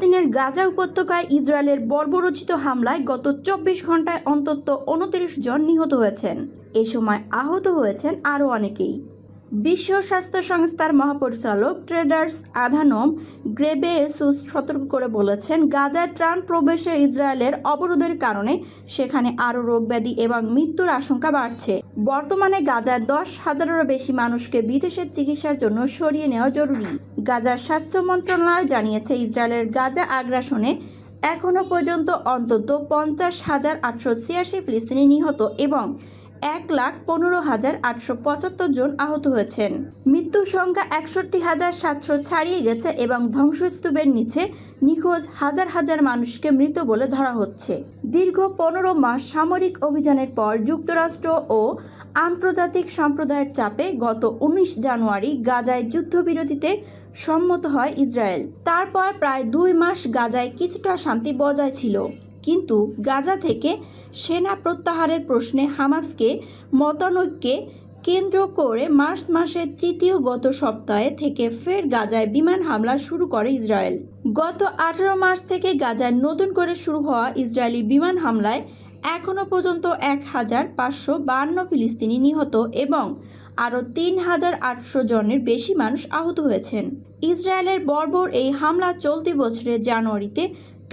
ফিলিস্তিনের গাজা উপত্যকায় ইসরায়েলের বর্বরোচিত হামলায় গত ২৪ ঘন্টায় অন্তত ২৯ জন নিহত হয়েছেন। এ সময় আহত হয়েছেন আরও অনেকেই। বিশ্ব স্বাস্থ্য সংস্থার মহাপরিচালক টেড্রোস আধানম গ্রেবেয়েসুস সতর্ক করে বলেছেন, গাজায় ত্রাণ প্রবেশে ইসরায়েলের অবরোধের কারণে সেখানে আরও রোগব্যাধি এবং মৃত্যুর আশঙ্কা বাড়ছে। বর্তমানে গাজায় ১০,০০০-এরও বেশি মানুষকে বিদেশের চিকিৎসার জন্য সরিয়ে নেওয়া জরুরি। গাজার স্বাস্থ্য মন্ত্রণালয় জানিয়েছে, ইসরায়েলের গাজা আগ্রাসনে এখনও পর্যন্ত অন্তত ৫০,৮৮৬ ফিলিস্তিনি নিহত এবং ১,১৫,৮৭৫ জন আহত হয়েছেন। মৃত্যুর সংখ্যা ৬১,৭০০ ছাড়িয়ে গেছে এবং ধ্বংসস্তূপের নিচে নিখোঁজ হাজার হাজার মানুষকে মৃত বলে ধরা হচ্ছে। দীর্ঘ ১৫ মাস সামরিক অভিযানের পর যুক্তরাষ্ট্র ও আন্তর্জাতিক সম্প্রদায়ের চাপে গত ১৯ জানুয়ারি গাজায় যুদ্ধবিরতিতে সম্মত হয় ইসরায়েল। তারপর প্রায় ২ মাস গাজায় কিছুটা শান্তি বজায় ছিল, কিন্তু গাজা থেকে সেনা প্রত্যাহারের প্রশ্নে হামাসকে মতানৈক্যকে কেন্দ্র করে মার্চ মাসের গত সপ্তাহে থেকে ফের গাজায় বিমান হামলা শুরু করে ইসরায়েল। গত ১৮ মার্চ থেকে গাজায় নতুন করে শুরু হওয়া ইসরায়েলি বিমান হামলায় এখনও পর্যন্ত ১,৫৫২ ফিলিস্তিনি নিহত এবং আরও ৩,৮০০ জনের বেশি মানুষ আহত হয়েছেন। ইসরায়েলের বর্বর এই হামলা চলতি বছরের জানুয়ারিতে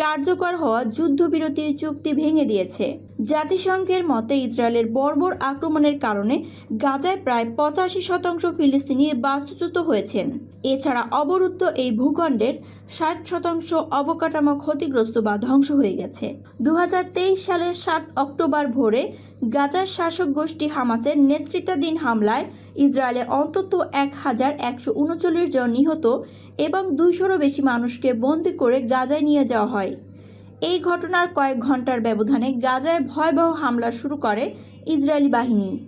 কার্যকর হওয়া যুদ্ধবিরতি চুক্তি ভেঙে দিয়েছে। জাতিসংঘের মতে, ইসরায়েলের বর্বর আক্রমণের কারণে গাজায় প্রায় ৮৫% ফিলিস্তিনি বাস্তুচ্যুত হয়েছেন। এছাড়া অবরুদ্ধ এই ভূখণ্ডের ৬০% অবকাঠামো ক্ষতিগ্রস্ত বা ধ্বংস হয়ে গেছে। ২০২৩ সালের ৭ অক্টোবর ভোরে গাজার শাসক গোষ্ঠী হামাসের নেতৃত্বাধীন হামলায় ইসরায়েলে অন্তত ১,১৩৯ জন নিহত এবং ২০০-রও বেশি মানুষকে বন্দী করে গাজায় নিয়ে যাওয়া হয়। এই ঘটনার কয়েক ঘন্টার ব্যবধানে গাজায় ভয়াবহ হামলা শুরু করে ইসরায়েলি বাহিনী।